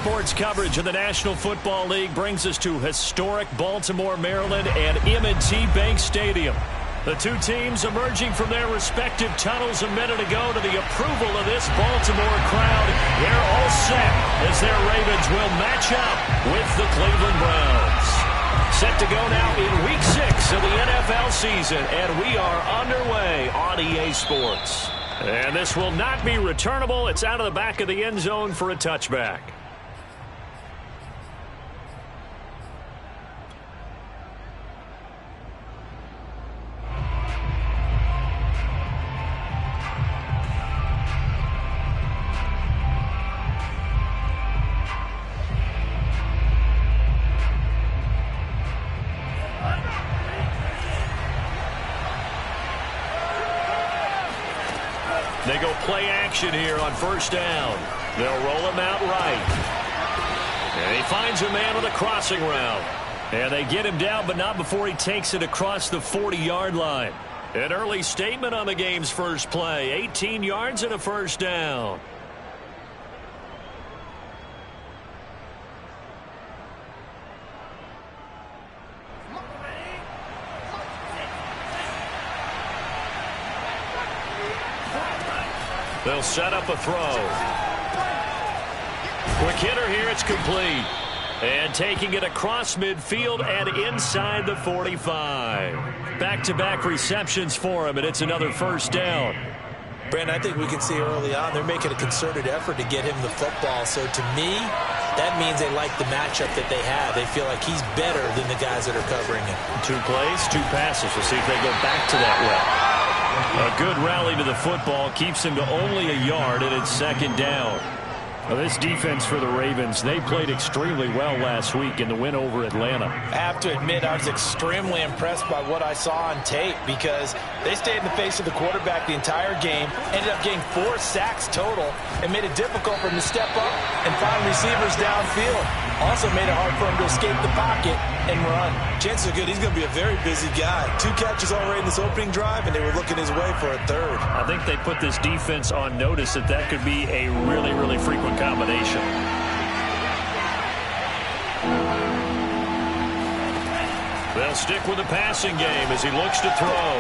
Sports coverage of the National Football League brings us to historic Baltimore, Maryland and M&T Bank Stadium. The two teams emerging from their respective tunnels a minute ago to the approval of this Baltimore crowd. They're all set as their Ravens will match up with the Cleveland Browns. Set to go now in Week 6 of the NFL season, and we are underway on EA Sports. And this will not be returnable. It's out of the back of the end zone for a touchback. They go play action here on first down. They'll roll him out right. And he finds a man on the crossing route. And they get him down, but not before he takes it across the 40-yard line. An early statement on the game's first play. 18 yards and a first down. They'll set up a throw. Quick hitter here, it's complete. And taking it across midfield and inside the 45. Back-to-back receptions for him, and it's another first down. Brandon, I think we can see early on they're making a concerted effort to get him the football. So to me, that means they like the matchup that they have. They feel like he's better than the guys that are covering him. 2 plays, 2 passes. We'll see if they go back to that route. A good rally to the football keeps him to only a yard, and it's second down. Now, this defense for the Ravens, they played extremely well last week in the win over Atlanta. I have to admit, I was extremely impressed by what I saw on tape because they stayed in the face of the quarterback the entire game, ended up getting 4 sacks total, and made it difficult for him to step up and find receivers downfield. Also made it hard for him to escape the pocket and run. Chances are good he's going to be a very busy guy. 2 catches already in this opening drive, and they were looking his way for a third. I think they put this defense on notice that that could be a really, really frequent combination. They'll stick with the passing game as he looks to throw.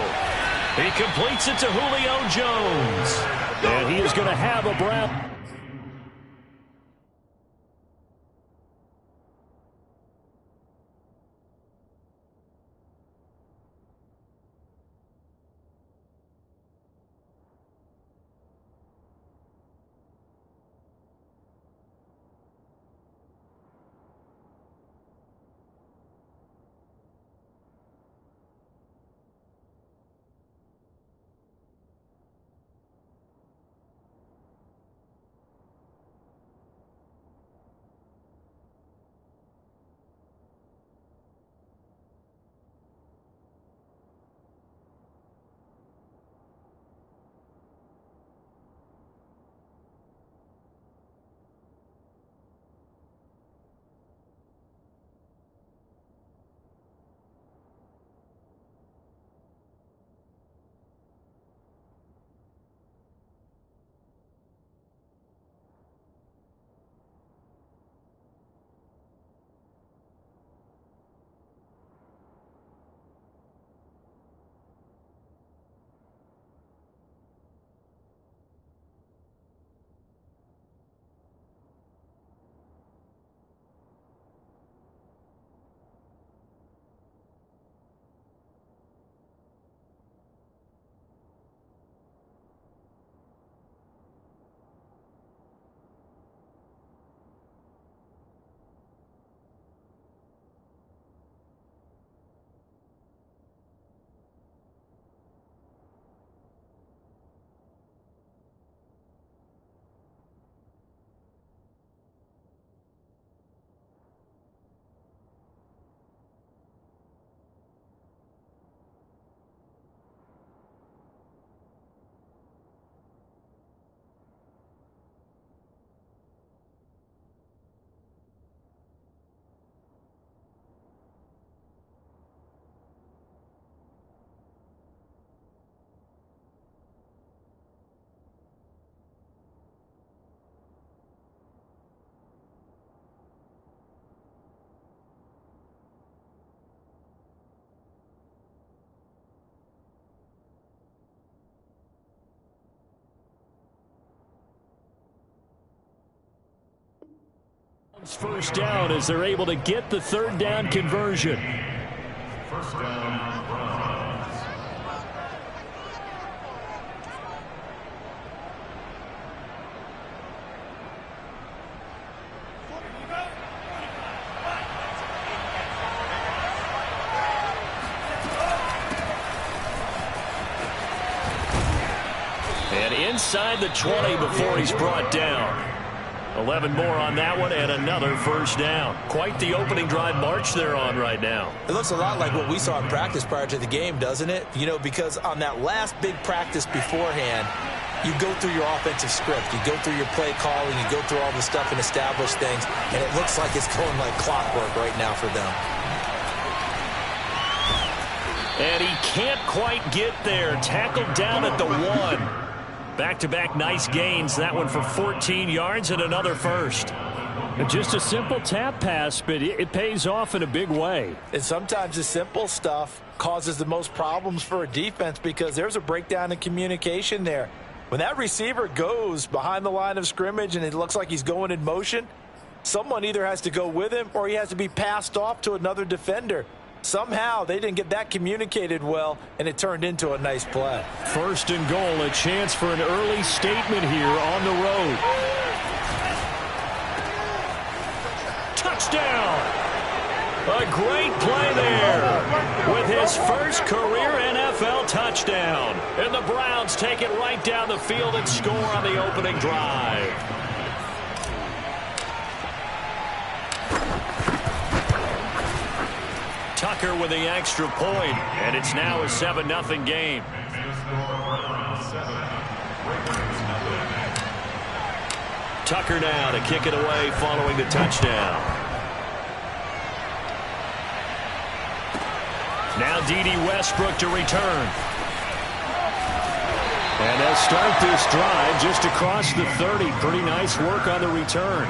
He completes it to Julio Jones. And he is going to have a Brown. It's first down as they're able to get the third down conversion. First down, Browns. And inside the 20 before he's brought down. 11 more on that one and another first down. Quite the opening drive march they're on right now. It looks a lot like what we saw in practice prior to the game, doesn't it? You know, because on that last big practice beforehand, you go through your offensive script. You go through your play calling. You go through all the stuff and establish things. And it looks like it's going like clockwork right now for them. And he can't quite get there. Tackled down at the 1. Back-to-back nice gains. That one for 14 yards and another first. Just a simple tap pass, but it pays off in a big way. And sometimes the simple stuff causes the most problems for a defense because there's a breakdown in communication there. When that receiver goes behind the line of scrimmage and it looks like he's going in motion, someone either has to go with him or he has to be passed off to another defender. Somehow they didn't get that communicated well, and it turned into a nice play. First and goal, a chance for an early statement here on the road. Touchdown! A great play there with his first career NFL touchdown. And the Browns take it right down the field and score on the opening drive. Tucker with the extra point, and it's now a 7-0 game. Tucker now to kick it away following the touchdown. Now D.D. Westbrook to return. And they'll start this drive just across the 30. Pretty nice work on the return.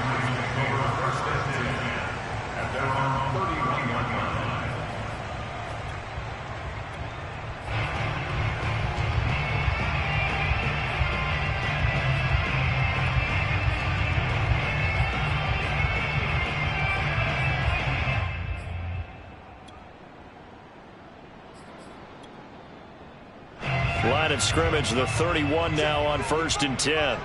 Line of scrimmage, the 31 now on 1st and 10.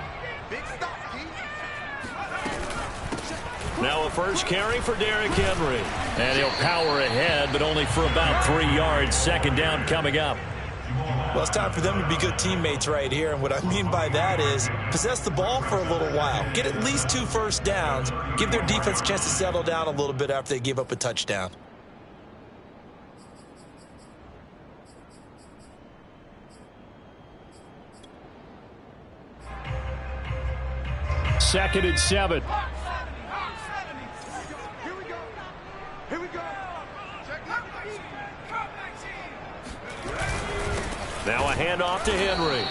Now a first carry for Derrick Henry. And he'll power ahead, but only for about 3 yards. Second down coming up. Well, it's time for them to be good teammates right here. And what I mean by that is possess the ball for a little while. Get at least 2 first downs. Give their defense a chance to settle down a little bit after they give up a touchdown. Second and 7. Now a handoff to Henry.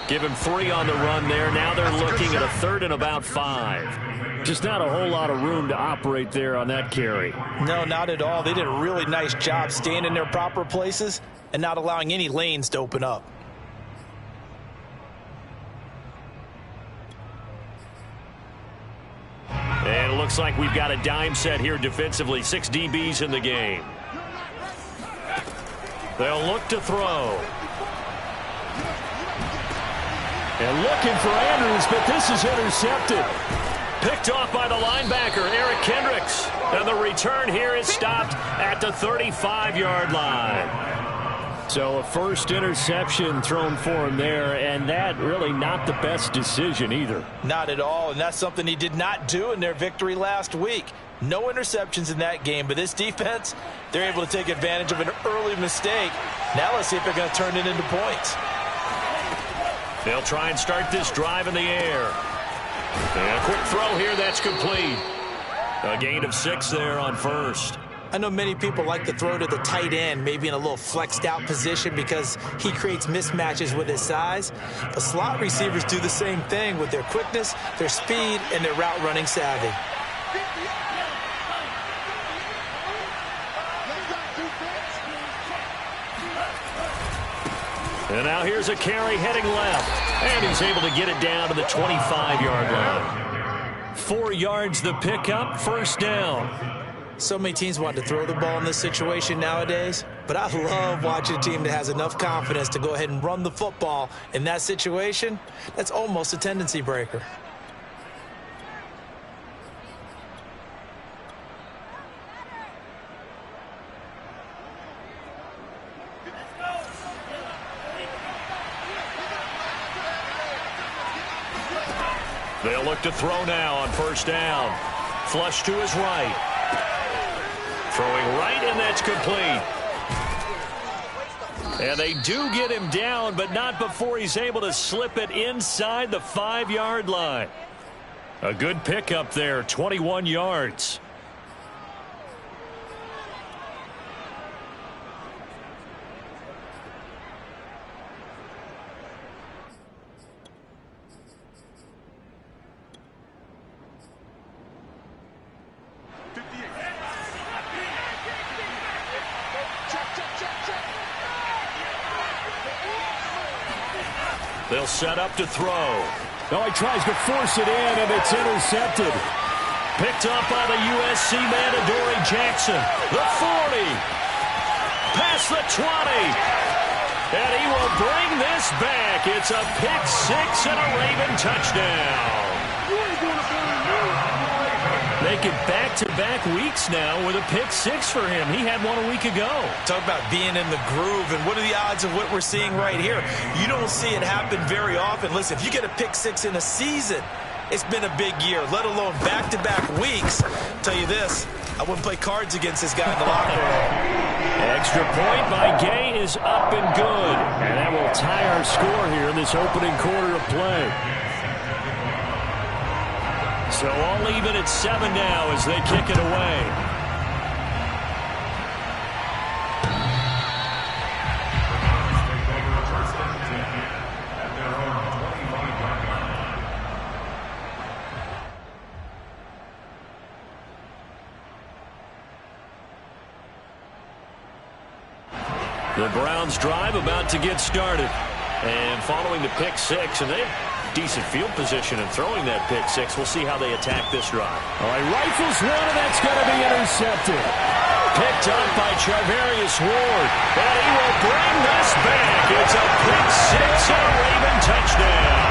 Give him 3 on the run there. Now they're looking at a 3rd and about 5. Just not a whole lot of room to operate there on that carry. No, not at all. They did a really nice job staying in their proper places and not allowing any lanes to open up. And it looks like we've got a dime set here defensively. 6 DBs in the game. They'll look to throw. And looking for Andrews, but this is intercepted. Picked off by the linebacker, Eric Kendricks. And the return here is stopped at the 35-yard line. So a first interception thrown for him there, and that really not the best decision either. Not at all, and that's something he did not do in their victory last week. No interceptions in that game, but this defense, they're able to take advantage of an early mistake. Now let's see if they're going to turn it into points. They'll try and start this drive in the air. And a quick throw here, that's complete. A gain of 6 there on first. I know many people like to throw to the tight end, maybe in a little flexed out position because he creates mismatches with his size. But slot receivers do the same thing with their quickness, their speed, and their route running savvy. And now here's a carry heading left. And he's able to get it down to the 25-yard line. 4 yards the pickup, first down. So many teams want to throw the ball in this situation nowadays, but I love watching a team that has enough confidence to go ahead and run the football in that situation. That's almost a tendency breaker. They'll look to throw now on first down. Flush to his right. Throwing right, and that's complete. And they do get him down, but not before he's able to slip it inside the 5-yard line. A good pickup there, 21 yards. They'll set up to throw. No, he tries to force it in, and it's intercepted. Picked up by the USC man, Adoree Jackson. The 40. Past the 20. And he will bring this back. It's a pick six and a Raven touchdown. Make it back-to-back weeks now with a pick six for him. He had one a week ago. Talk about being in the groove, and what are the odds of what we're seeing right here? You don't see it happen very often. Listen, if you get a pick six in a season, it's been a big year, let alone back-to-back weeks. I'll tell you this, I wouldn't play cards against this guy in the locker room. Extra point by Gay is up and good. And that will tie our score here in this opening quarter of play. So all even at 7 now as they kick it away. The Browns drive about to get started. And following the pick six, and they have decent field position in throwing that pick six. We'll see how they attack this drive. All right, rifles one, and that's going to be intercepted. Picked up by Charvarius Ward. And he will bring this back. It's a pick six and a Raven touchdown.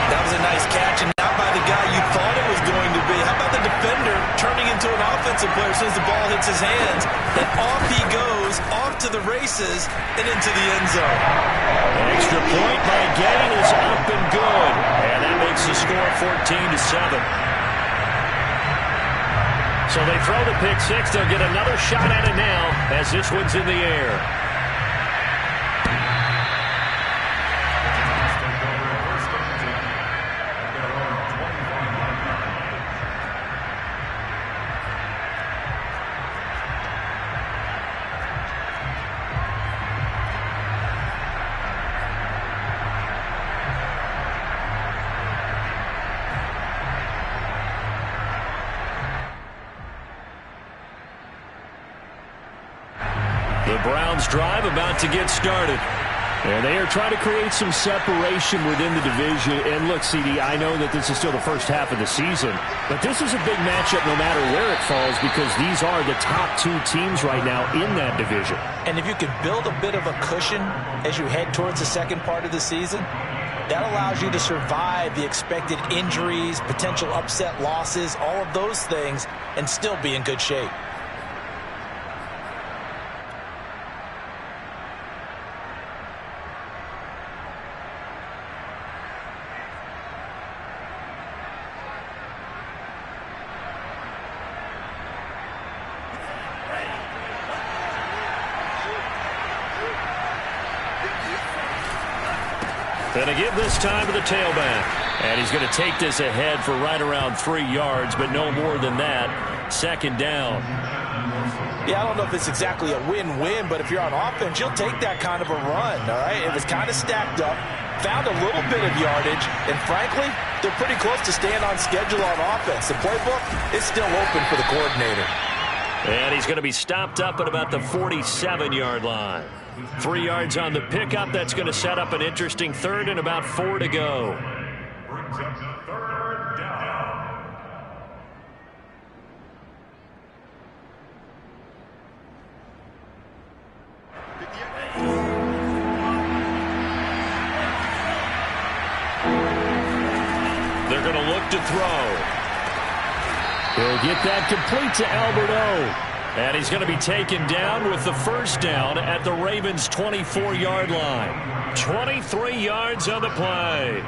That was a nice catch, and not by the guy you thought it was going to be. How about the defender turning into an offensive player as soon as the ball hits his hands? And off he goes, off to the races, and into the end zone. Extra point by Gay is up and good. And that makes the score 14-7. So they throw the pick six. They'll get another shot at it now as this one's in the air. The Browns drive about to get started. And they are trying to create some separation within the division. And look, CD, I know that this is still the first half of the season, but this is a big matchup no matter where it falls because these are the top two teams right now in that division. And if you could build a bit of a cushion as you head towards the second part of the season, that allows you to survive the expected injuries, potential upset losses, all of those things, and still be in good shape. And a give this time to the tailback. And he's going to take this ahead for right around 3 yards, but no more than that. Second down. Yeah, I don't know if it's exactly a win-win, but if you're on offense, you'll take that kind of a run, all right? It was kind of stacked up, found a little bit of yardage, and frankly, they're pretty close to staying on schedule on offense. The playbook is still open for the coordinator. And he's going to be stopped up at about the 47-yard line. 3 yards on the pickup. That's going to set up an interesting third and about 4 to go. Brings up third down. going to look to throw. He'll get that complete to Albert O. And he's going to be taken down with the first down at the Ravens' 24-yard line. 23 yards on the play.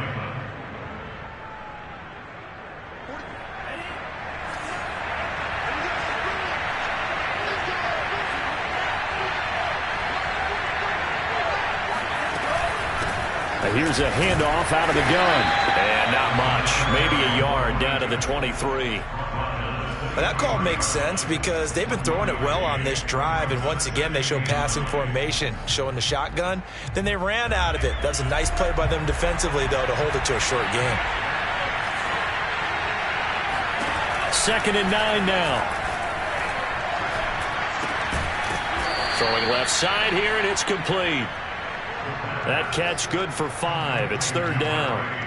Here's a handoff out of the gun. And not much. Maybe a yard down to the 23. But that call makes sense because they've been throwing it well on this drive, and once again they show passing formation, showing the shotgun. Then they ran out of it. That's a nice play by them defensively, though, to hold it to a short game. 2nd and 9 now. Throwing left side here, and it's complete. That catch good for 5. It's 3rd down.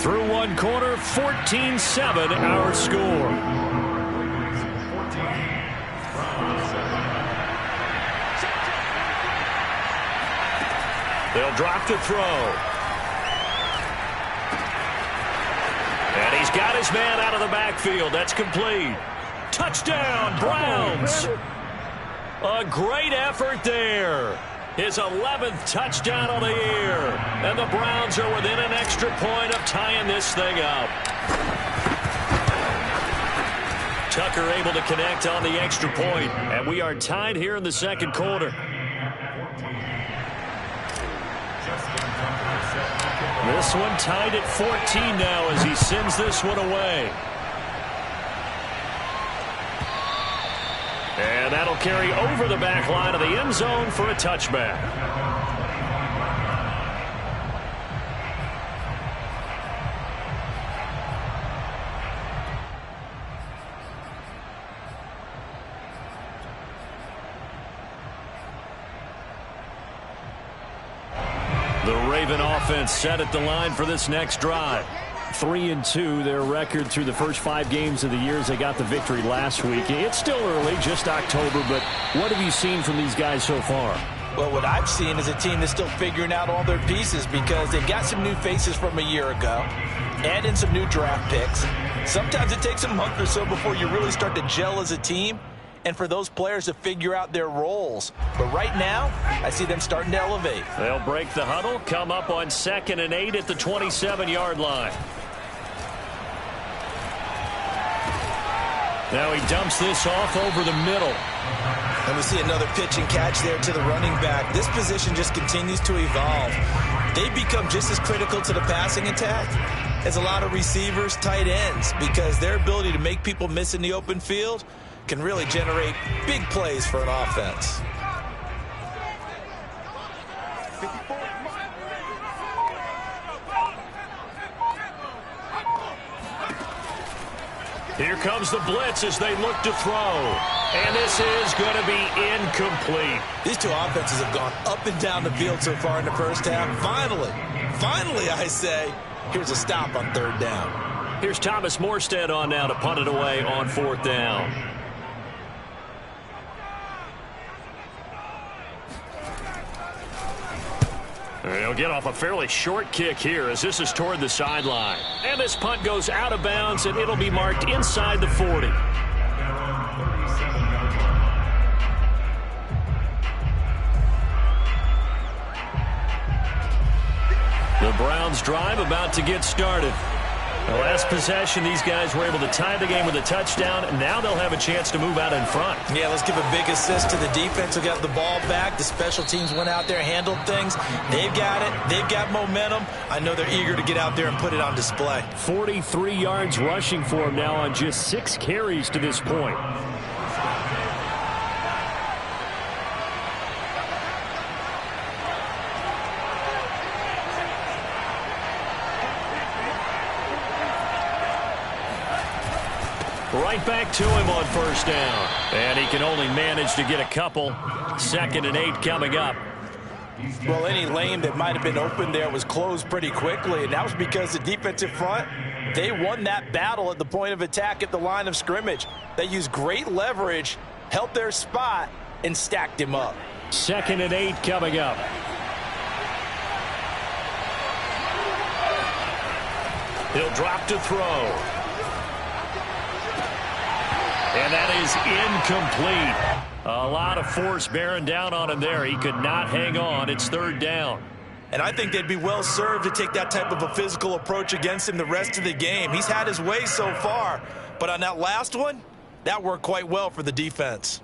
Through one quarter, 14-7 our score. They'll drop to throw. And he's got his man out of the backfield. That's complete. Touchdown, Browns. A great effort there. His 11th touchdown of the year. And the Browns are within an extra point of tying this thing up. Tucker able to connect on the extra point. And we are tied here in the second quarter. This one tied at 14 now as he sends this one away. And that'll carry over the back line of the end zone for a touchback. The Raven offense set at the line for this next drive. 3-2, their record through the first 5 games of the year as they got the victory last week. It's still early, just October, but what have you seen from these guys so far? Well, what I've seen is a team that's still figuring out all their pieces because they've got some new faces from a year ago, add in some new draft picks. Sometimes it takes a month or so before you really start to gel as a team and for those players to figure out their roles. But right now, I see them starting to elevate. They'll break the huddle, come up on 2nd and 8 at the 27-yard line. Now he dumps this off over the middle. And we see another pitch and catch there to the running back. This position just continues to evolve. They become just as critical to the passing attack as a lot of receivers, tight ends, because their ability to make people miss in the open field can really generate big plays for an offense. Here comes the blitz as they look to throw. And this is going to be incomplete. These two offenses have gone up and down the field so far in the first half. Finally, I say, here's a stop on 3rd down. Here's Thomas Morstead on now to punt it away on 4th down. He'll get off a fairly short kick here as this is toward the sideline. And this punt goes out of bounds, and it'll be marked inside the 40. The Browns drive about to get started. The last possession, these guys were able to tie the game with a touchdown, and now they'll have a chance to move out in front. Yeah, let's give a big assist to the defense who got the ball back. The special teams went out there, handled things. They've got it. They've got momentum. I know they're eager to get out there and put it on display. 43 yards rushing for him now on just 6 carries to this point. Right back to him on 1st down. And he can only manage to get a couple. 2nd and 8 coming up. Well, any lane that might have been open there was closed pretty quickly, and that was because the defensive front, they won that battle at the point of attack at the line of scrimmage. They used great leverage held their spot, and stacked him up. 2nd and 8 coming up. He'll drop to throw. And that is incomplete. A lot of force bearing down on him there. He could not hang on. It's 3rd down. And I think they'd be well served to take that type of a physical approach against him the rest of the game. He's had his way so far, but on that last one, that worked quite well for the defense.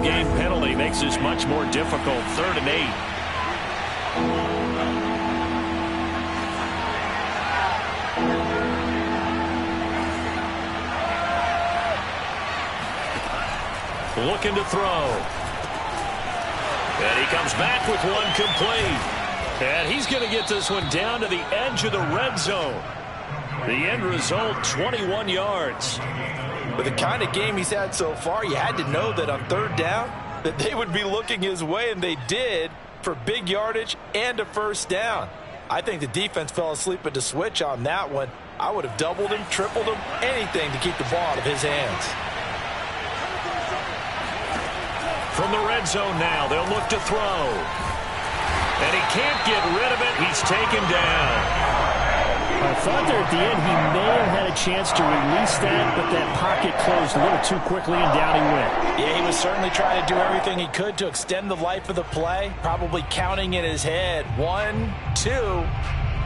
of-game penalty makes this much more difficult. 3rd and 8. Looking to throw. And he comes back with one complete. And he's going to get this one down to the edge of the red zone. The end result, 21 yards. With the kind of game he's had so far, you had to know that on 3rd down that they would be looking his way, and they did, for big yardage and a 1st down. I think the defense fell asleep at the switch on that one. I would have doubled him, tripled him, anything to keep the ball out of his hands. From the red zone now, they'll look to throw. And he can't get rid of it. He's taken down. I thought there at the end he may have had a chance to release that, but that pocket closed a little too quickly, and down he went. Yeah, he was certainly trying to do everything he could to extend the life of the play, probably counting in his head 1, 2,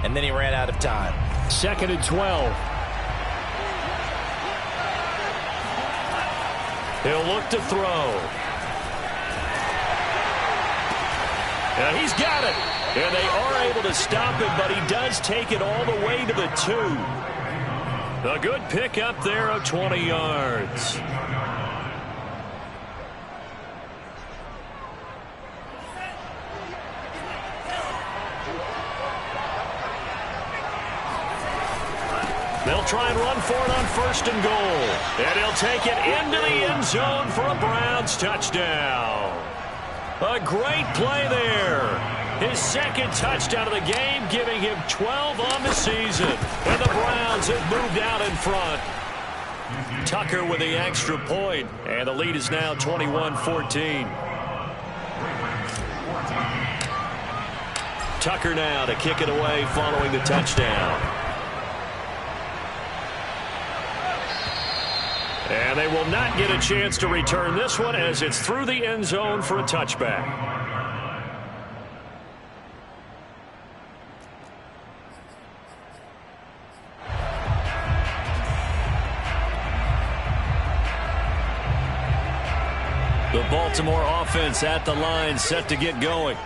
and then he ran out of time. 2nd and 12. He'll look to throw. And he's got it. And they are able to stop him, but he does take it all the way to the 2. A good pickup there of 20 yards. They'll try and run for it on 1st and goal. And he'll take it into the end zone for a Browns touchdown. A great play there. His 2nd touchdown of the game, giving him 12 on the season. And the Browns have moved out in front. Tucker with the extra point, and the lead is now 21-14. Tucker now to kick it away following the touchdown. And they will not get a chance to return this one as it's through the end zone for a touchback. The Baltimore offense at the line, set to get going.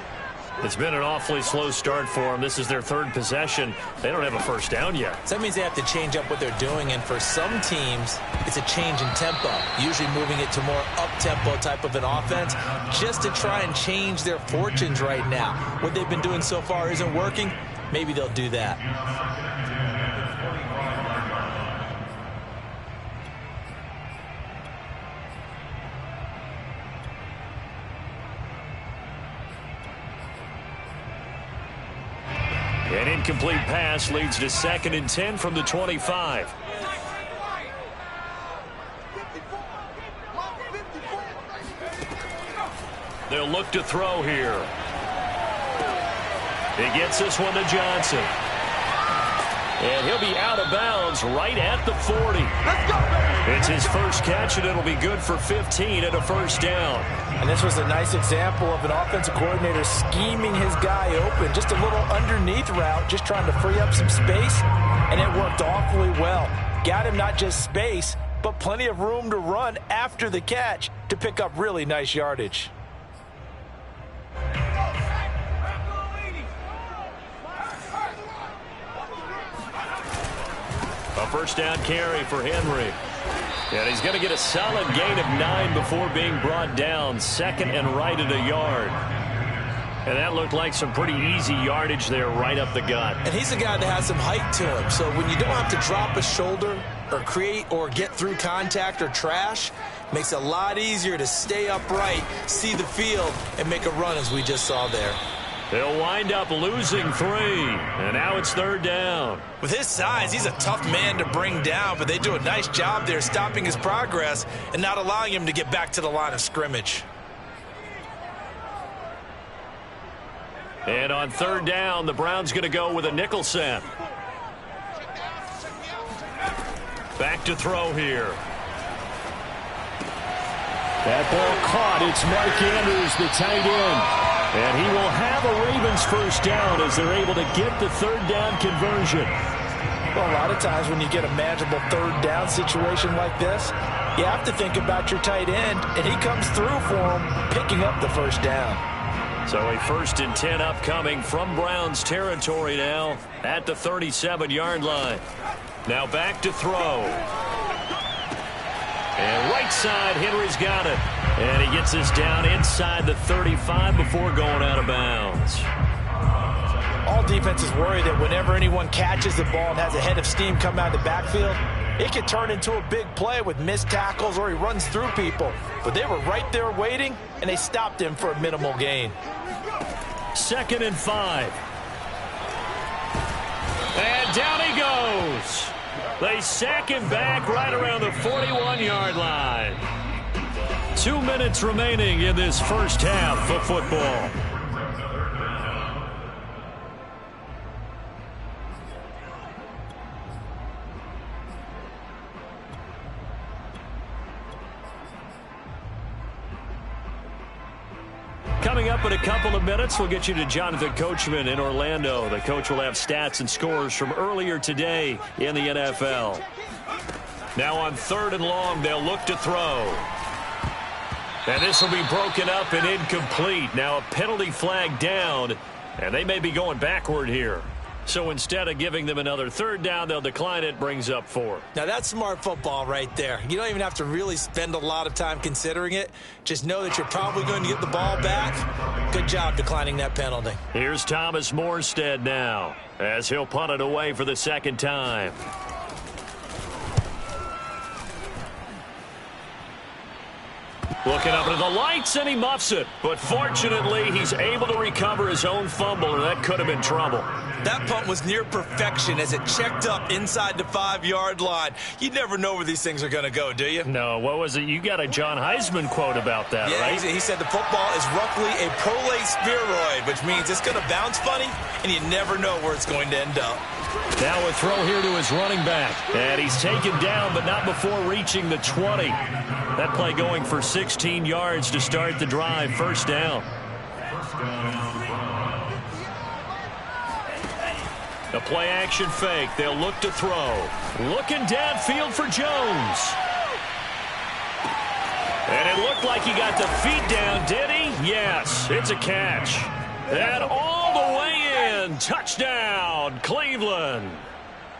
It's been an awfully slow start for them. This is their 3rd possession. They don't have a 1st down yet. So that means they have to change up what they're doing, and for some teams, it's a change in tempo, usually moving it to more up-tempo type of an offense, just to try and change their fortunes right now. What they've been doing so far isn't working. Maybe they'll do that. An incomplete pass leads to 2nd and 10 from the 25. They'll look to throw here. He gets this one to Johnson. And he'll be out of bounds right at the 40. Let's go! It's his 1st catch, and it'll be good for 15 and a 1st down. And this was a nice example of an offensive coordinator scheming his guy open. Just a little underneath route, just trying to free up some space, and it worked awfully well. Got him not just space, but plenty of room to run after the catch to pick up really nice yardage. A 1st down carry for Henry. And he's going to get a solid gain of 9 before being brought down. 2nd and right at a yard. And that looked like some pretty easy yardage there right up the gut. And he's a guy that has some height to him. So when you don't have to drop a shoulder or create or get through contact or trash, makes it a lot easier to stay upright, see the field, and make a run as we just saw there. They'll wind up losing 3, and now it's 3rd down. With his size, he's a tough man to bring down, but they do a nice job there stopping his progress and not allowing him to get back to the line of scrimmage. And on 3rd down, the Browns going to go with a nickel set. Back to throw here. That ball caught. It's Mark Andrews, the tight end. And he will have a Ravens 1st down as they're able to get the 3rd down conversion. Well, a lot of times when you get a manageable 3rd down situation like this, You have to think about your tight end, and he comes through for him, picking up the first down. So a 1st and 10 upcoming from Browns territory now at the 37-yard line. Now back to throw. And right side, Henry's got it. And he gets this down inside the 35 before going out of bounds. All defenses worry that whenever anyone catches the ball and has a head of steam come out of the backfield, it could turn into a big play with missed tackles or he runs through people. But they were right there waiting, and they stopped him for a minimal gain. 2nd and 5. And down he goes. They sack him back right around the 41-yard line. 2 minutes remaining in this first half of football. Coming up in a couple of minutes, we'll get you to Jonathan Coachman in Orlando. The coach will have stats and scores from earlier today in the NFL. Now on 3rd and long, they'll look to throw. And this will be broken up and incomplete. Now a penalty flag down, and they may be going backward here. So instead of giving them another 3rd down, they'll decline it, brings up 4. Now that's smart football right there. You don't even have to really spend a lot of time considering it. Just know that you're probably going to get the ball back. Good job declining that penalty. Here's Thomas Morstead now as he'll punt it away for the 2nd time. Looking up into the lights, and he muffs it. But fortunately, he's able to recover his own fumble, and that could have been trouble. That punt was near perfection as it checked up inside the 5-yard line. You never know where these things are going to go, do you? No, what was it? You got a John Heisman quote about that, yeah, right? He said the football is roughly a prolate spheroid, which means it's going to bounce funny, and you never know where it's going to end up. Now a throw here to his running back. And he's taken down, but not before reaching the 20. That play going for 16 yards to start the drive. 1st down. The play action fake. They'll look to throw. Looking downfield for Jones. And it looked like he got the feet down, did he? Yes, it's a catch. And all the way in. Touchdown, Cleveland.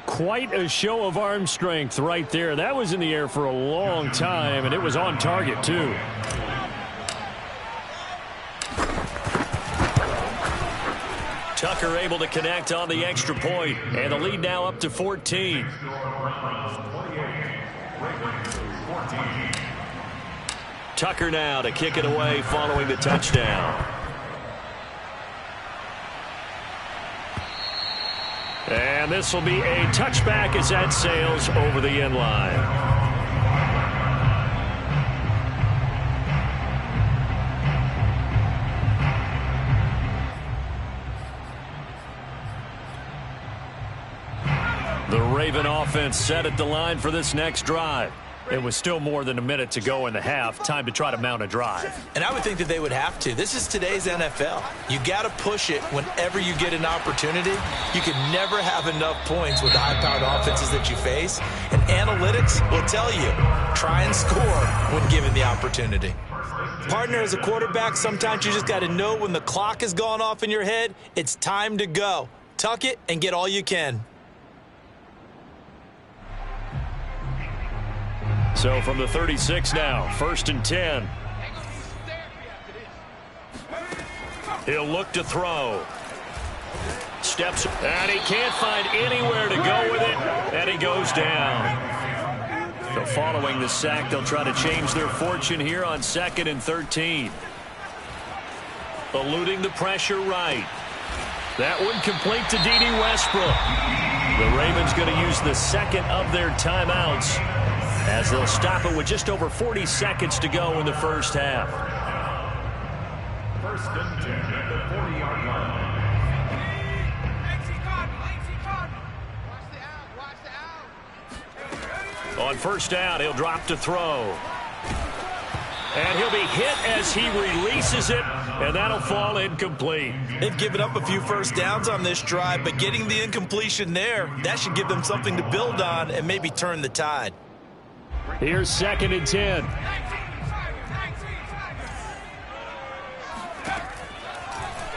Quite a show of arm strength right there. That was in the air for a long time, and it was on target, too. Tucker able to connect on the extra point, and the lead now up to 14. Tucker now to kick it away following the touchdown. And this will be a touchback as that sails over the end line. The Raven offense set at the line for this next drive. It was still more than a minute to go in the half. Time to try to mount a drive. And I would think that they would have to. This is today's NFL. You got to push it whenever you get an opportunity. You can never have enough points with the high-powered offenses that you face. And analytics will tell you, try and score when given the opportunity. Partner, as a quarterback, sometimes you just got to know when the clock has gone off in your head, it's time to go. Tuck it and get all you can. So from the 36 now, 1st and 10. He'll look to throw. Steps, and he can't find anywhere to go with it, and he goes down. So following the sack, they'll try to change their fortune here on 2nd and 13. Eluding the pressure right. That one complete to D.D. Westbrook. The Ravens going to use the 2nd of their timeouts, as they'll stop it with just over 40 seconds to go in the first half. 1st and 10 at the 40-yard line. On 1st down, he'll drop to throw. And he'll be hit as he releases it, and that'll fall incomplete. They've given up a few first downs on this drive, but getting the incompletion there, that should give them something to build on and maybe turn the tide. Here's 2nd and 10.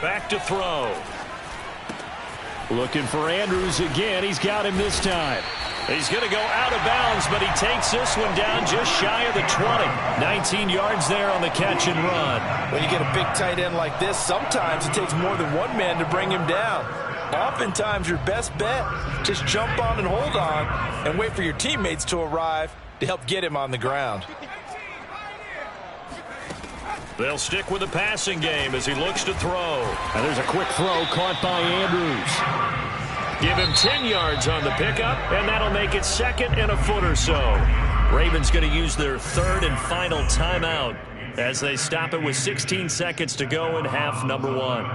Back to throw. Looking for Andrews again. He's got him this time. He's going to go out of bounds, but he takes this one down just shy of the 20. 19 yards there on the catch and run. When you get a big tight end like this, sometimes it takes more than one man to bring him down. Oftentimes, your best bet, just jump on and hold on and wait for your teammates to arrive to help get him on the ground. They'll stick with the passing game as he looks to throw. And there's a quick throw caught by Andrews. Give him 10 yards on the pickup, and that'll make it 2nd and a foot or so. Ravens going to use their 3rd and final timeout as they stop it with 16 seconds to go in half number 1.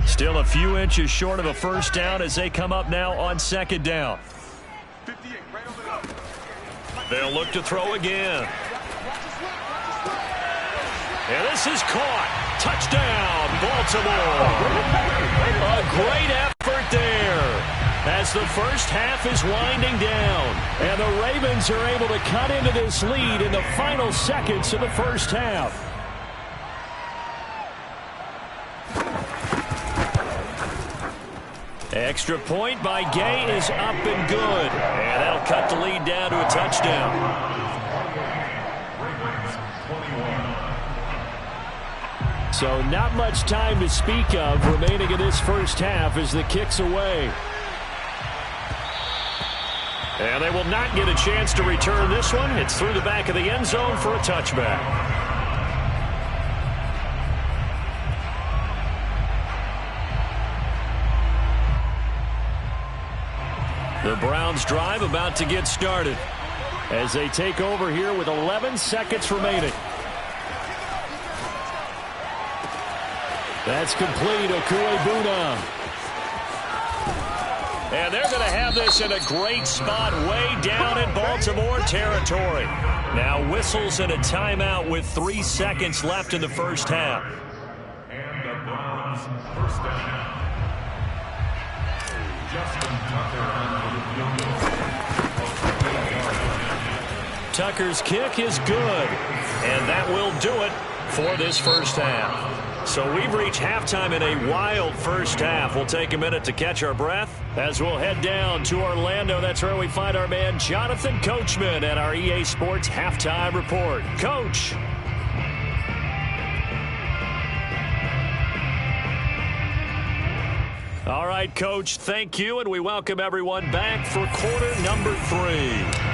Still a few inches short of a first down as they come up now on 2nd down. They'll look to throw again. And this is caught. Touchdown, Baltimore. A great effort there as the first half is winding down. And the Ravens are able to cut into this lead in the final seconds of the first half. Extra point by Gay is up and good. And that'll cut the lead down to a touchdown. So not much time to speak of remaining in this first half as the kick's away. And they will not get a chance to return this one. It's through the back of the end zone for a touchback. The Browns drive about to get started as they take over here with 11 seconds remaining. That's complete. Okuebuna. And they're going to have this in a great spot way down in Baltimore territory. Now whistles and a timeout with 3 seconds left in the first half. And the Browns first down. Justin Tucker. Tucker's kick is good, and that will do it for this first half. So we've reached halftime in a wild first half. We'll take a minute to catch our breath as we'll head down to Orlando. That's where we find our man Jonathan Coachman at our EA Sports Halftime Report. Coach. All right, Coach, thank you, and we welcome everyone back for quarter number 3.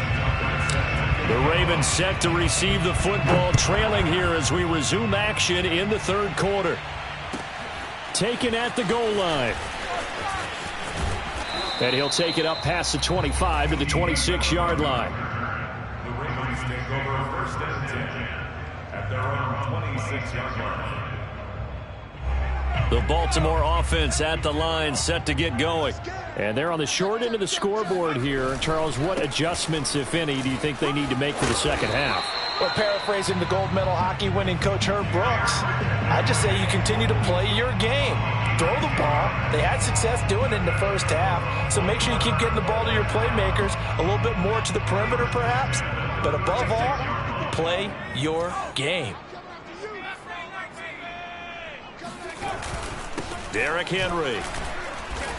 The Ravens set to receive the football, trailing here as we resume action in the third quarter. Taken at the goal line. And he'll take it up past the 25 to the 26-yard line. The Ravens take over 1st and 10 at their own 26-yard line. The Baltimore offense at the line, set to get going. And they're on the short end of the scoreboard here. Charles, what adjustments, if any, do you think they need to make for the second half? Well, paraphrasing the gold medal hockey winning coach Herb Brooks, I just say you continue to play your game. Throw the ball. They had success doing it in the first half, so make sure you keep getting the ball to your playmakers, a little bit more to the perimeter perhaps, but above all, play your game. Derrick Henry.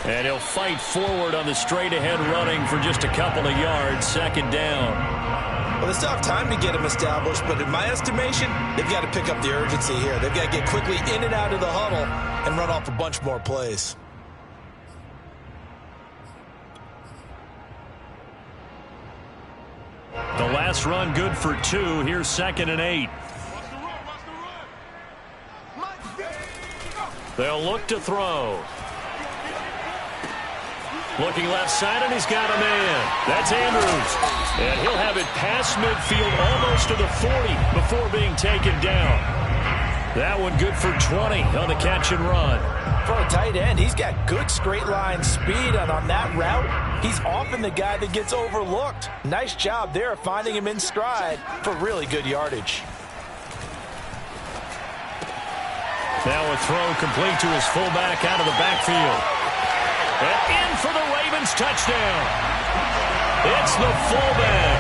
And he'll fight forward on the straight-ahead running for just a couple of yards. 2nd down. Well, they still have time to get him established, but in my estimation, they've got to pick up the urgency here. They've got to get quickly in and out of the huddle and run off a bunch more plays. The last run good for 2. Here's 2nd and 8. They'll look to throw. Looking left side, and he's got a man. That's Andrews. And he'll have it past midfield almost to the 40 before being taken down. That one good for 20 on the catch and run. For a tight end, he's got good straight line speed, and on that route, he's often the guy that gets overlooked. Nice job there finding him in stride for really good yardage. Now a throw complete to his fullback out of the backfield. And in for the Ravens touchdown. It's the fullback.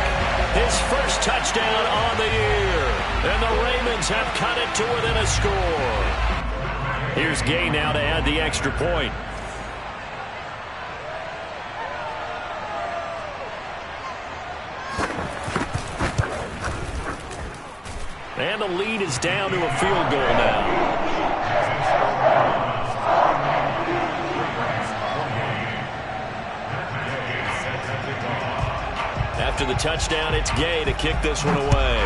His first touchdown on the year. And the Ravens have cut it to within a score. Here's Gay now to add the extra point. And the lead is down to a field goal now. After the touchdown, it's Gay to kick this one away.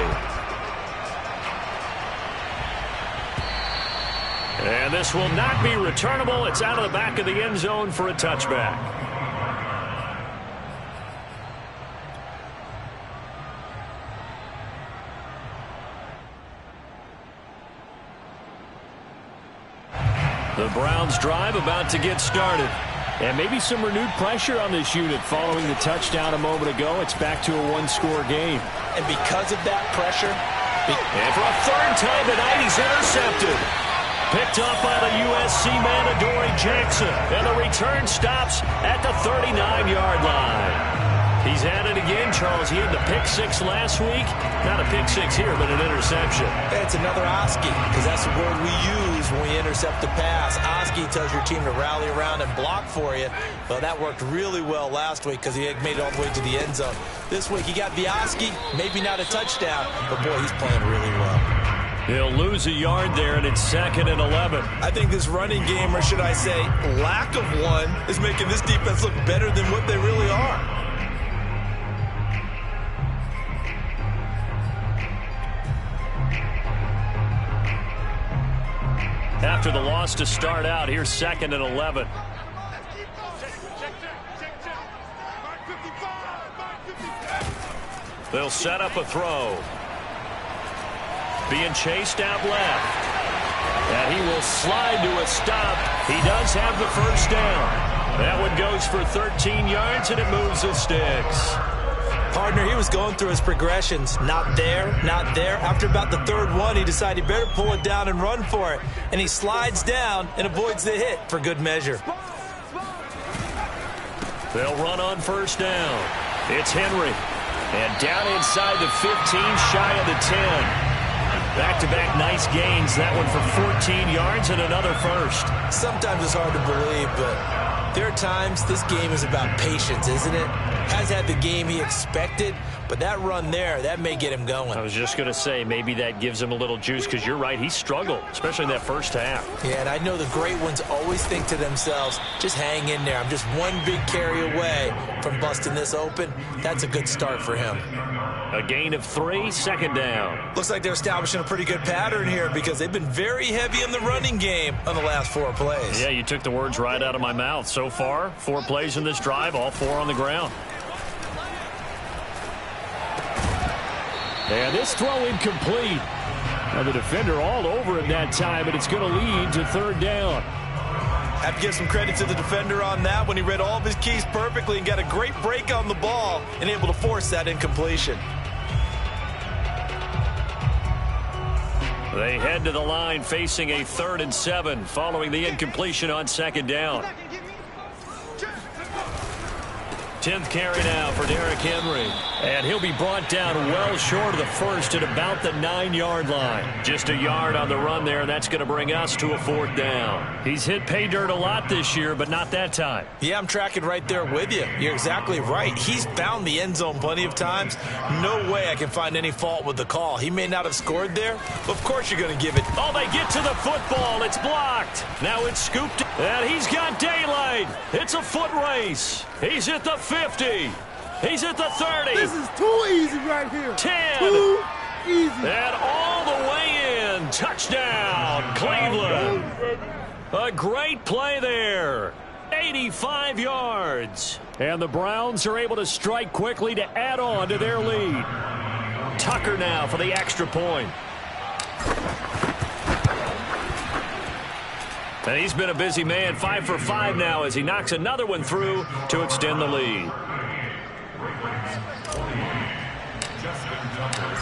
And this will not be returnable. It's out of the back of the end zone for a touchback. The Browns drive about to get started. And maybe some renewed pressure on this unit following the touchdown a moment ago. It's back to a one-score game. And because of that pressure... And for a third time tonight, he's intercepted. Picked up by the USC man, Adoree Jackson. And the return stops at the 39-yard line. He's at it again, Charles. He had the pick six last week. Not a pick six here, but an interception. It's another Oski, because that's the word we use when we intercept the pass. Oski tells your team to rally around and block for you. Well, that worked really well last week because he had made it all the way to the end zone. This week he got the Oski, maybe not a touchdown, but boy, he's playing really well. He'll lose a yard there, and it's 2nd and 11. I think this running game, or should I say lack of one, is making this defense look better than what they really are. After the loss to start out, here's 2nd and 11. They'll set up a throw. Being chased out left. And he will slide to a stop. He does have the first down. That one goes for 13 yards, and it moves the sticks. Partner, he was going through his progressions. Not there, not there. After about the third one, he decided he better pull it down and run for it. And he slides down and avoids the hit for good measure. They'll run on first down. It's Henry. And down inside the 15, shy of the 10. Back-to-back nice gains. That one for 14 yards and another first. Sometimes it's hard to believe, but there are times this game is about patience, isn't it? Has had the game he expected, but that run there, that may get him going. I was just going to say, maybe that gives him a little juice, because you're right, he struggled, especially in that first half. Yeah, and I know the great ones always think to themselves, just hang in there. I'm just one big carry away from busting this open. That's a good start for him. A gain of 3, 2nd down. Looks like they're establishing a pretty good pattern here because they've been very heavy in the running game on the last 4 plays. Yeah, you took the words right out of my mouth. So far, 4 plays in this drive, all 4 on the ground. And this throw incomplete. Now the defender all over him that time, but it's going to lead to 3rd down. Have to give some credit to the defender on that when he read all of his keys perfectly and got a great break on the ball and able to force that incompletion. They head to the line facing a 3rd and 7 following the incompletion on 2nd down. 10th carry now for Derrick Henry. And he'll be brought down well short of the first at about the 9-yard line. Just a yard on the run there, and that's going to bring us to a 4th down. He's hit pay dirt a lot this year, but not that time. Yeah, I'm tracking right there with you. You're exactly right. He's found the end zone plenty of times. No way I can find any fault with the call. He may not have scored there, but of course you're going to give it. Oh, they get to the football. It's blocked. Now it's scooped. And he's got daylight. It's a foot race. He's at the 50. He's at the 30. This is too easy right here. 10. Too easy. And all the way in. Touchdown, Cleveland. A great play there. 85 yards. And the Browns are able to strike quickly to add on to their lead. Tucker now for the extra point. And he's been a busy man, 5 for 5 now as he knocks another one through to extend the lead.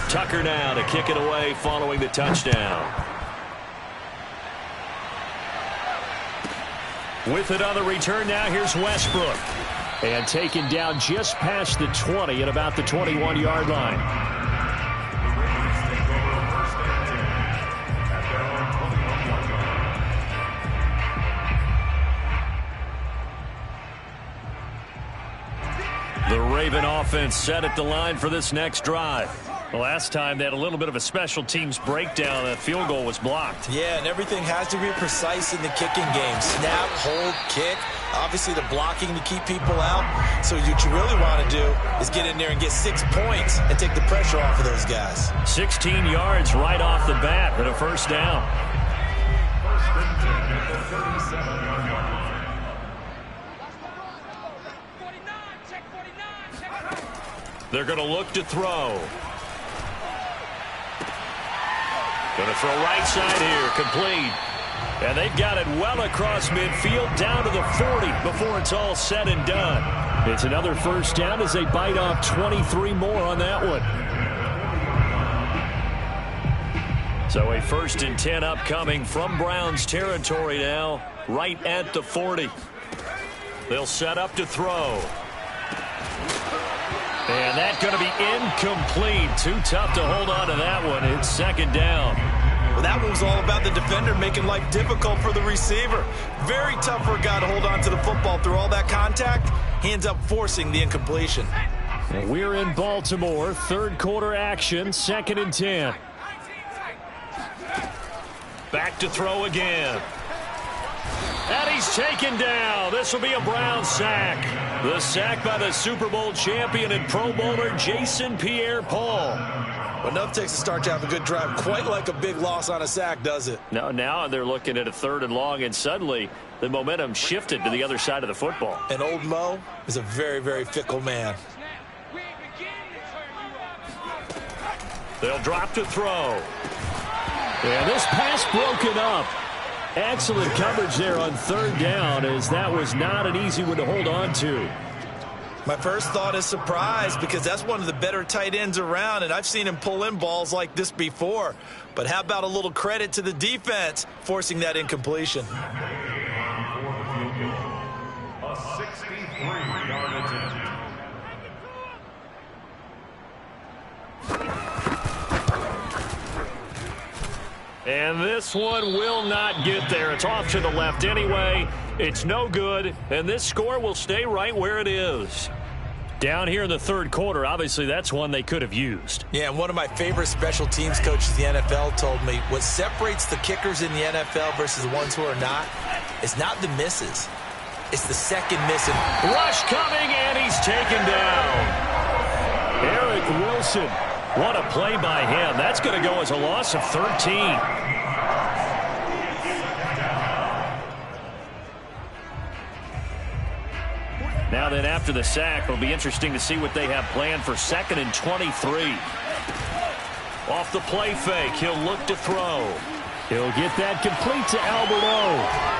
Tucker now to kick it away following the touchdown. With it on the return now, here's Westbrook. And taken down just past the 20 at about the 21-yard line. The Raven offense set at the line for this next drive. The last time they had a little bit of a special teams breakdown. That field goal was blocked. Yeah, and everything has to be precise in the kicking game. Snap, hold, kick. Obviously, the blocking to keep people out. So what you really want to do is get in there and get 6 points and take the pressure off of those guys. 16 yards right off the bat and a first down. First and 10 at the 37-yard line. They're going to look to throw. Going to throw right side here, complete. And they've got it well across midfield, down to the 40 before it's all said and done. It's another first down as they bite off 23 more on that one. So a first and 10 upcoming from Browns territory now, right at the 40. They'll set up to throw. And that's going to be incomplete. Too tough to hold on to that one. It's second down. Well, that one was all about the defender making life difficult for the receiver. Very tough for a guy to hold on to the football through all that contact. He ends up forcing the incompletion. We're in Baltimore. Third quarter action. Second and 10. Back to throw again. And he's taken down. This will be a Brown sack. The sack by the Super Bowl champion and Pro Bowler Jason Pierre-Paul. Well, enough takes to start to have a good drive. Quite like a big loss on a sack, does it? No, now they're looking at a third and long, and suddenly the momentum shifted to the other side of the football. And old Mo is a very, very fickle man. They'll drop to throw. And this pass broken up. Excellent coverage there on third down, as that was not an easy one to hold on to. My first thought is surprise, because that's one of the better tight ends around, and I've seen him pull in balls like this before. But how about a little credit to the defense forcing that incompletion? A 63-yard attempt. And this one will not get there. It's off to the left anyway. It's no good, and this score will stay right where it is. Down here in the third quarter, obviously that's one they could have used. Yeah, and one of my favorite special teams coaches in the NFL told me what separates the kickers in the NFL versus the ones who are not is not the misses. It's the second missing. Rush coming, and he's taken down. Eric Wilson. What a play by him. That's going to go as a loss of 13. Now then, after the sack, it'll be interesting to see what they have planned for second and 23. Off the play fake, he'll look to throw. He'll get that complete to Albert O.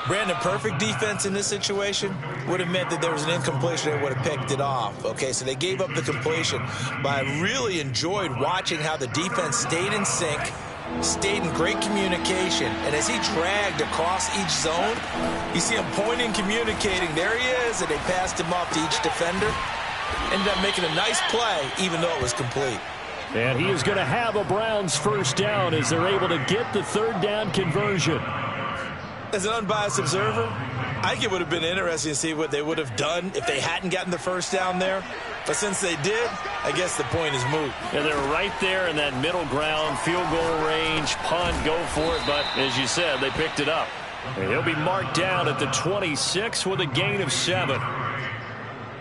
Brandon, perfect defense in this situation would have meant that there was an incompletion and would have picked it off. Okay, so they gave up the completion. But I really enjoyed watching how the defense stayed in sync, stayed in great communication. And as he dragged across each zone, you see him pointing, communicating. There he is, and they passed him off to each defender. Ended up making a nice play, even though it was complete. And he is going to have a Browns first down as they're able to get the third down conversion. As an unbiased observer, I think it would have been interesting to see what they would have done if they hadn't gotten the first down there. But since they did, I guess the point is moot. And they're right there in that middle ground, field goal range, punt, go for it. But as you said, they picked it up. And he'll be marked down at the 26 with a gain of 7.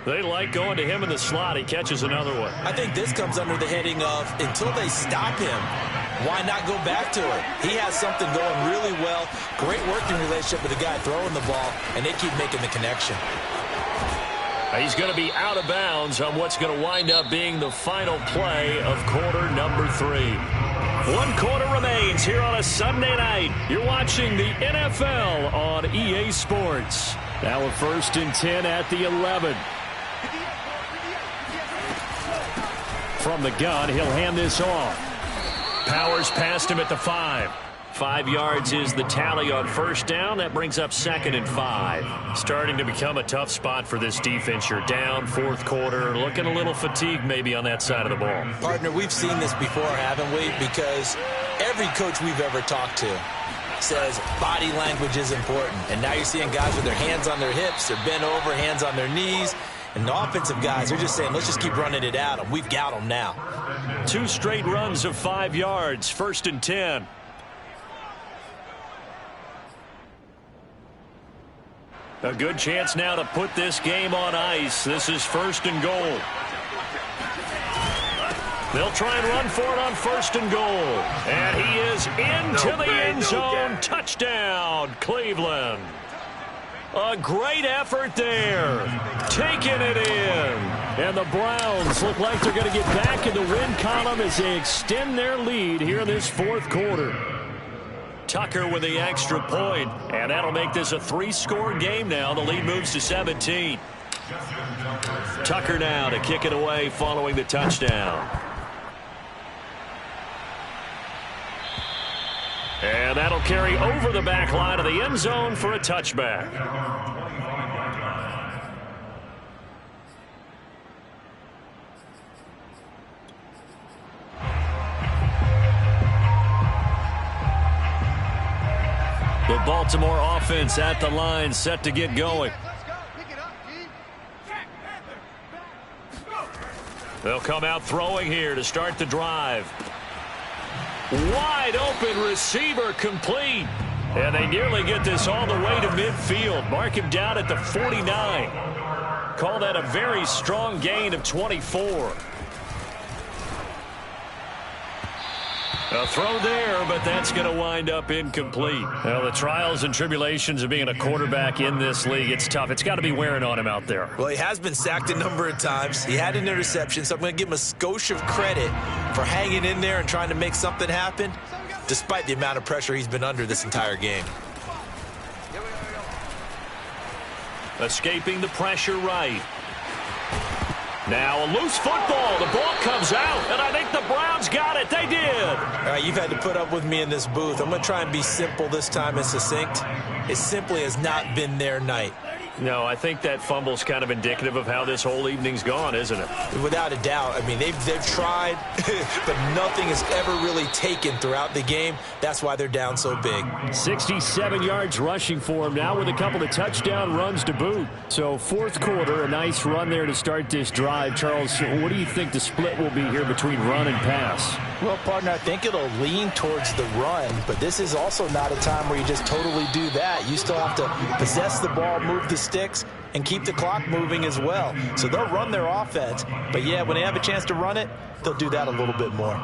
They like going to him in the slot. He catches another one. I think this comes under the heading of until they stop him, why not go back to it? He has something going really well. Great working relationship with the guy throwing the ball, and they keep making the connection. He's going to be out of bounds on what's going to wind up being the final play of quarter number 3. 1 quarter remains here on a Sunday night. You're watching the NFL on EA Sports. Now a first and 10 at the 11. From the gun, he'll hand this off. Powers past him at the 5. 5 yards is the tally on first down. That brings up 2nd and 5. Starting to become a tough spot for this defense. You're down, fourth quarter, looking a little fatigued maybe on that side of the ball. Partner, we've seen this before, haven't we? Because every coach we've ever talked to says body language is important. And now you're seeing guys with their hands on their hips, they're bent over, hands on their knees. And the offensive guys are just saying, let's just keep running it at them. We've got them now. 2 straight runs of 5 yards, 1st and 10. A good chance now to put this game on ice. This is 1st and goal. They'll try and run for it on 1st and goal. And he is into the end zone. Touchdown, Cleveland. A great effort there. Taking it in. And the Browns look like they're going to get back in the win column as they extend their lead here in this fourth quarter. Tucker with the extra point, and that'll make this a 3-score game now. The lead moves to 17. Tucker now to kick it away following the touchdown. And that'll carry over the back line of the end zone for a touchback. The Baltimore offense at the line, set to get going. They'll come out throwing here to start the drive. Wide open receiver complete. And they nearly get this all the way to midfield. Mark him down at the 49. Call that a very strong gain of 24. A throw there, but that's going to wind up incomplete. Well, the trials and tribulations of being a quarterback in this league, it's tough. It's got to be wearing on him out there. Well, he has been sacked a number of times. He had an interception, so I'm going to give him a skosh of credit for hanging in there and trying to make something happen, despite the amount of pressure he's been under this entire game. Escaping the pressure right. Now a loose football. The ball comes out, and I think the Browns got it. They did. All right, you've had to put up with me in this booth. I'm going to try and be simple this time and succinct. It simply has not been their night. No, I think that fumble's kind of indicative of how this whole evening's gone, isn't it? Without a doubt. I mean, they've tried, but nothing has ever really taken throughout the game. That's why they're down so big. 67 yards rushing for him now with a couple of touchdown runs to boot. So fourth quarter, a nice run there to start this drive. Charles, what do you think the split will be here between run and pass? Well, partner, I think it'll lean towards the run, but this is also not a time where you just totally do that. You still have to possess the ball, move the sticks, and keep the clock moving as well. So they'll run their offense, but yeah, when they have a chance to run it, they'll do that a little bit more.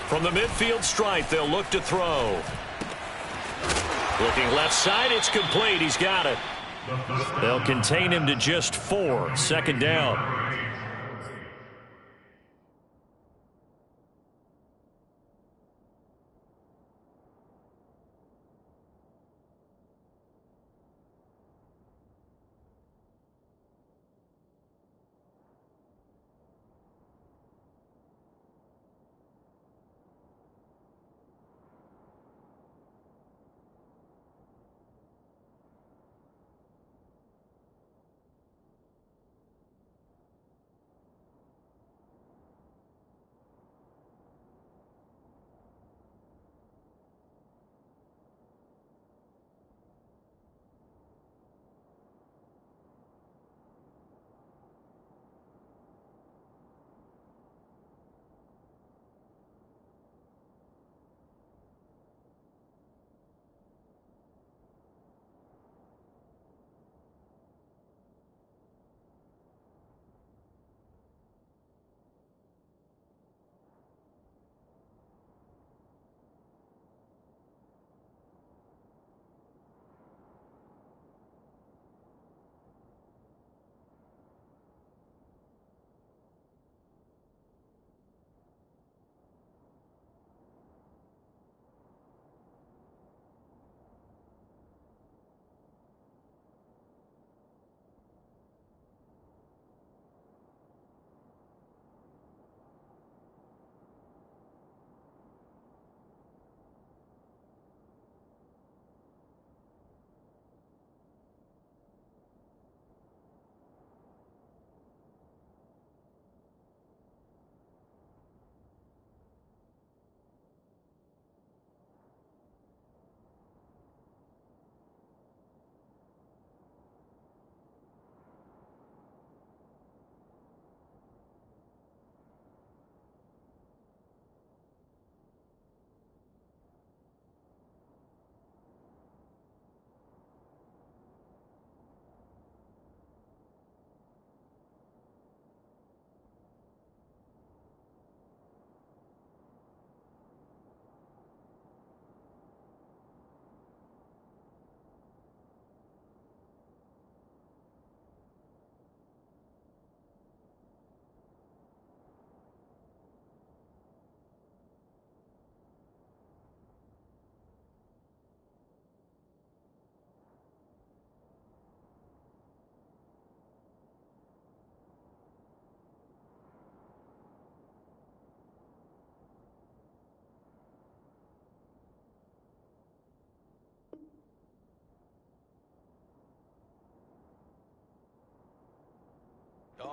From the midfield stripe, they'll look to throw. Looking left side, it's complete. He's got it. They'll contain him to just 4. 2nd down.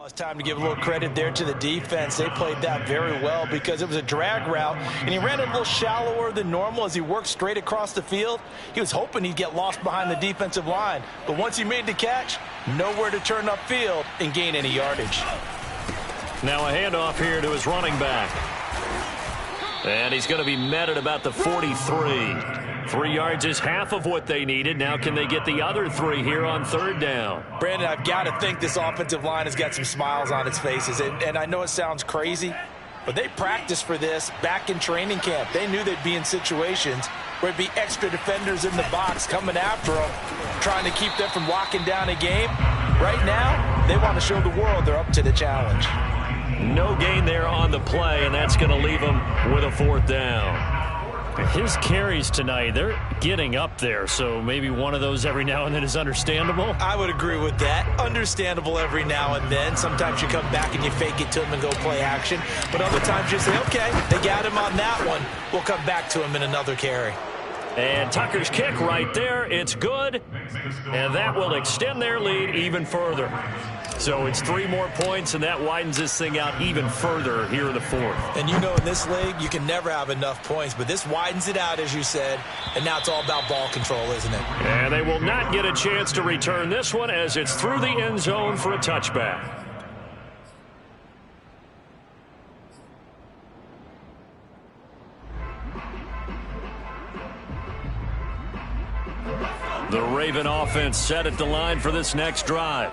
It's time to give a little credit there to the defense. They played that very well because it was a drag route, and he ran it a little shallower than normal as he worked straight across the field. He was hoping he'd get lost behind the defensive line, but once he made the catch, nowhere to turn upfield and gain any yardage. Now a handoff here to his running back. And he's going to be met at about the 43. 3 yards is half of what they needed. Now can they get the other 3 here on third down? Brandon, I've got to think this offensive line has got some smiles on its faces. And I know it sounds crazy, but they practiced for this back in training camp. They knew they'd be in situations where it'd be extra defenders in the box coming after them, trying to keep them from locking down a game. Right now, they want to show the world they're up to the challenge. No gain there on the play, and that's going to leave him with a 4th down. His carries tonight, they're getting up there, so maybe one of those every now and then is understandable. I would agree with that. Understandable every now and then. Sometimes you come back and you fake it to him and go play action. But other times you say, okay, they got him on that one. We'll come back to him in another carry. And Tucker's kick right there. It's good. And that will extend their lead even further. So it's 3 more points, and that widens this thing out even further here in the 4th. And you know in this league, you can never have enough points, but this widens it out, as you said, and now it's all about ball control, isn't it? And they will not get a chance to return this one as it's through the end zone for a touchback. The Raven offense set at the line for this next drive.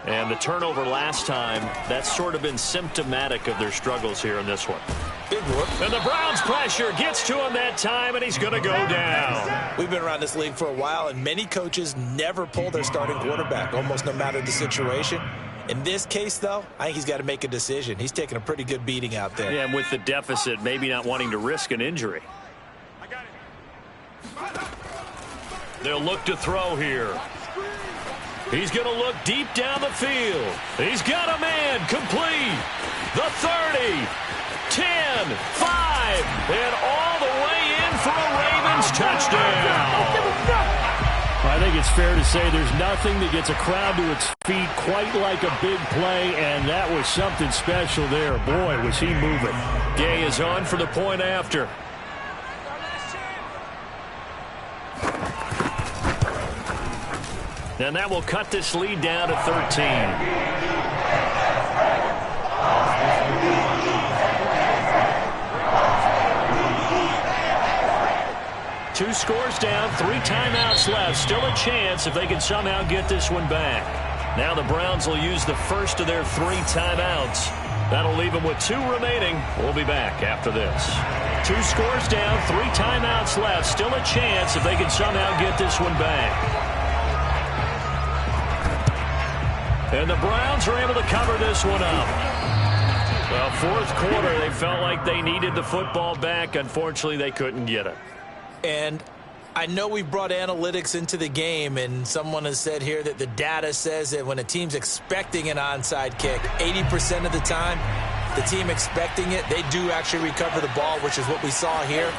And the turnover last time, that's sort of been symptomatic of their struggles here in this one. Big whoop. And the Browns pressure gets to him that time, and he's going to go down. We've been around this league for a while, and many coaches never pull their starting quarterback, almost no matter the situation. In this case, though, I think he's got to make a decision. He's taking a pretty good beating out there. Yeah, and with the deficit, maybe not wanting to risk an injury. They'll look to throw here. He's going to look deep down the field. He's got a man complete. The 30, 10, 5, and all the way in for a Ravens touchdown. I think it's fair to say there's nothing that gets a crowd to its feet quite like a big play, and that was something special there. Boy, was he moving. Gay is on for the point after. And that will cut this lead down to 13. Two scores down, 3 timeouts left. Still a chance if they can somehow get this one back. Now the Browns will use the first of their 3 timeouts. That'll leave them with 2 remaining. We'll be back after this. 2 scores down, 3 timeouts left. Still a chance if they can somehow get this one back. And the Browns are able to cover this one up. Well, 4th quarter, they felt like they needed the football back. Unfortunately, they couldn't get it. And I know we brought analytics into the game, and someone has said here that the data says that when a team's expecting an onside kick, 80% of the time, the team expecting it, they do actually recover the ball, which is what we saw here.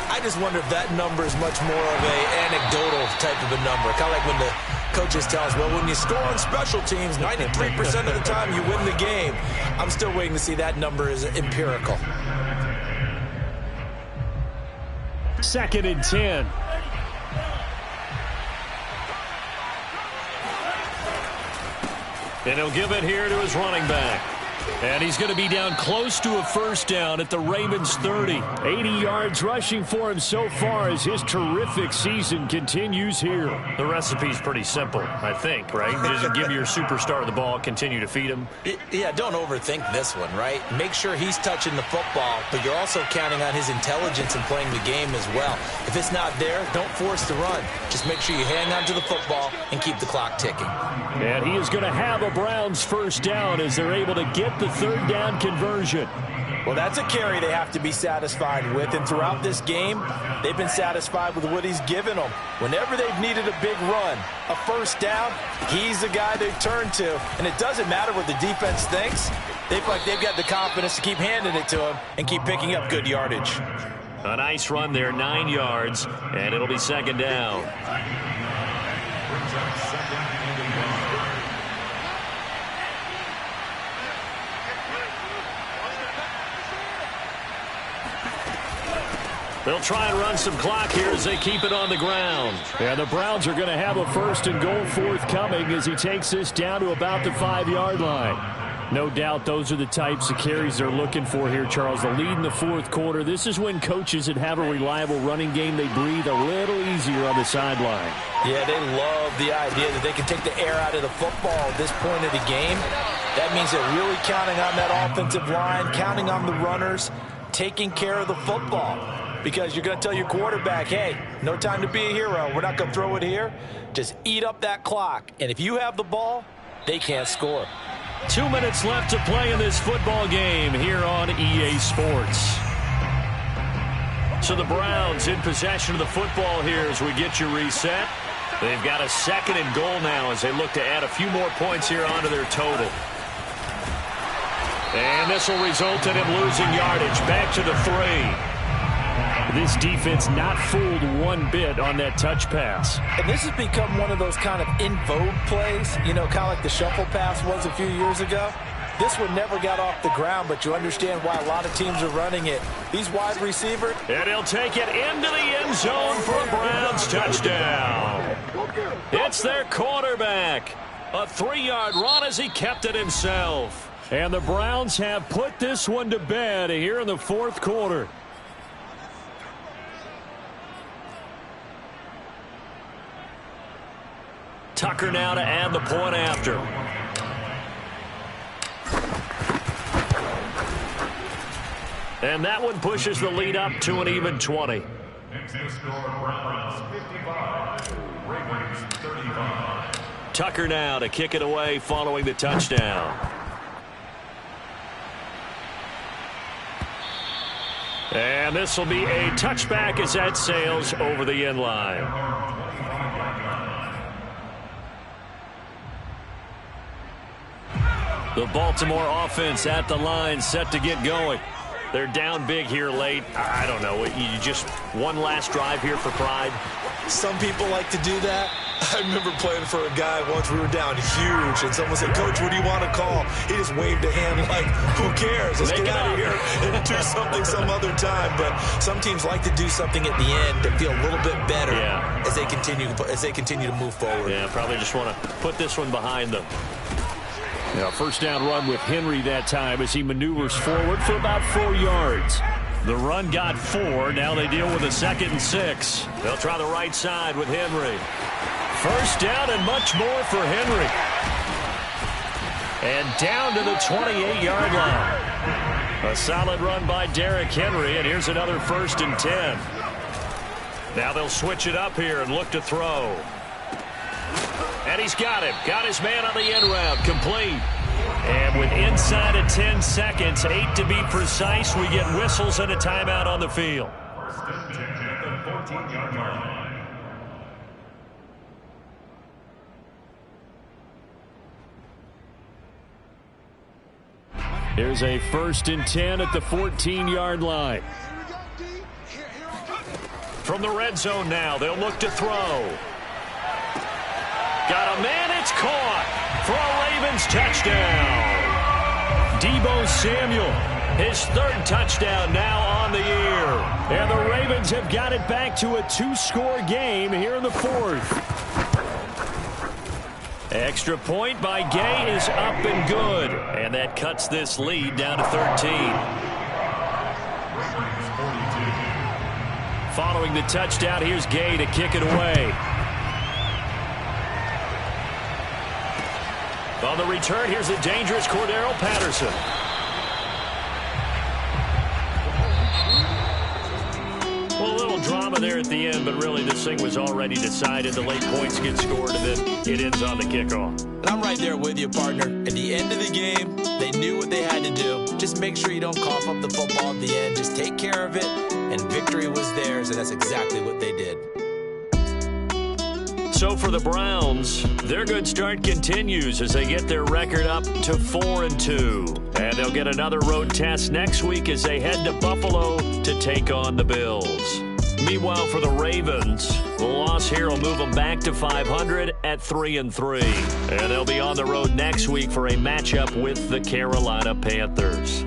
I just wonder if that number is much more of an anecdotal type of a number. Kind of like when the coaches tell us, well, when you score on special teams, 93% of the time you win the game. I'm still waiting to see that number is empirical. 2nd and 10. And he'll give it here to his running back. And he's going to be down close to a first down at the Ravens 30. 80 yards rushing for him so far as his terrific season continues here. The recipe's pretty simple, I think, right? Just give your superstar the ball, continue to feed him. Yeah, don't overthink this one, right? Make sure he's touching the football, but you're also counting on his intelligence in playing the game as well. If it's not there, don't force the run. Just make sure you hang on to the football and keep the clock ticking. And he is going to have a Browns first down as they're able to get the 3rd down conversion. Well, that's a carry they have to be satisfied with, and throughout this game, they've been satisfied with what he's given them. Whenever they've needed a big run, a first down, he's the guy they've turned to, and it doesn't matter what the defense thinks. They feel like they've got the confidence to keep handing it to him and keep picking up good yardage. A nice run there, 9 yards, and it'll be 2nd down. They'll try and run some clock here as they keep it on the ground. And the Browns are going to have a 1st and goal forthcoming as he takes this down to about the 5-yard line. No doubt those are the types of carries they're looking for here, Charles. The lead in the 4th quarter. This is when coaches that have a reliable running game, they breathe a little easier on the sideline. Yeah, they love the idea that they can take the air out of the football at this point of the game. That means they're really counting on that offensive line, counting on the runners, taking care of the football. Because you're going to tell your quarterback, hey, no time to be a hero. We're not going to throw it here. Just eat up that clock. And if you have the ball, they can't score. 2 minutes left to play in this football game here on EA Sports. So the Browns in possession of the football here as we get you reset. They've got a 2nd and goal now as they look to add a few more points here onto their total. And this will result in him losing yardage. Back to the 3. This defense not fooled one bit on that touch pass. And this has become one of those kind of in vogue plays, you know, kind of like the shuffle pass was a few years ago. This one never got off the ground, but you understand why a lot of teams are running it. These wide receivers. And he'll take it into the end zone for a Browns touchdown. It's their quarterback. A 3-yard run as he kept it himself. And the Browns have put this one to bed here in the 4th quarter. Tucker now to add the point after. And that one pushes the lead up to an even 20. Next to score, Browns 55, Ravens 35. Tucker now to kick it away following the touchdown. And this will be a touchback as that sails over the end line. The Baltimore offense at the line set to get going. They're down big here late. I don't know. You just one last drive here for pride. Some people like to do that. I remember playing for a guy once. We were down huge, and someone said, Coach, what do you want to call? He just waved a hand like, who cares? Let's get out of here and do something some other time. But some teams like to do something at the end to feel a little bit better as they continue to move forward. Yeah, probably just want to put this one behind them. Yeah, 1st down run with Henry that time as he maneuvers forward for about 4 yards. The run got 4. Now they deal with a 2nd and 6. They'll try the right side with Henry. 1st down and much more for Henry. And down to the 28-yard line. A solid run by Derrick Henry, and here's another 1st and 10. Now they'll switch it up here and look to throw. And he's got him. Got his man on the end route. Complete. And with inside of 10 seconds, 8 to be precise, we get whistles and a timeout on the field. 1st and 10 at the 14-yard line. Here's a 1st and 10 at the 14-yard line. From the red zone now, they'll look to throw. Got a man, it's caught for a Ravens touchdown. Deebo Samuel, his 3rd touchdown now on the year. And the Ravens have got it back to a 2-score game here in the 4th. Extra point by Gay is up and good. And that cuts this lead down to 13. Following the touchdown, here's Gay to kick it away. On the return, here's the dangerous Cordero Patterson. Well, a little drama there at the end, but really this thing was already decided. The late points get scored, and then it ends on the kickoff. And I'm right there with you, partner. At the end of the game, they knew what they had to do. Just make sure you don't cough up the football at the end. Just take care of it, and victory was theirs, and that's exactly what they did. So for the Browns, their good start continues as they get their record up to 4-2. And they'll get another road test next week as they head to Buffalo to take on the Bills. Meanwhile, for the Ravens, the loss here will move them back to 500 at 3-3. And they'll be on the road next week for a matchup with the Carolina Panthers.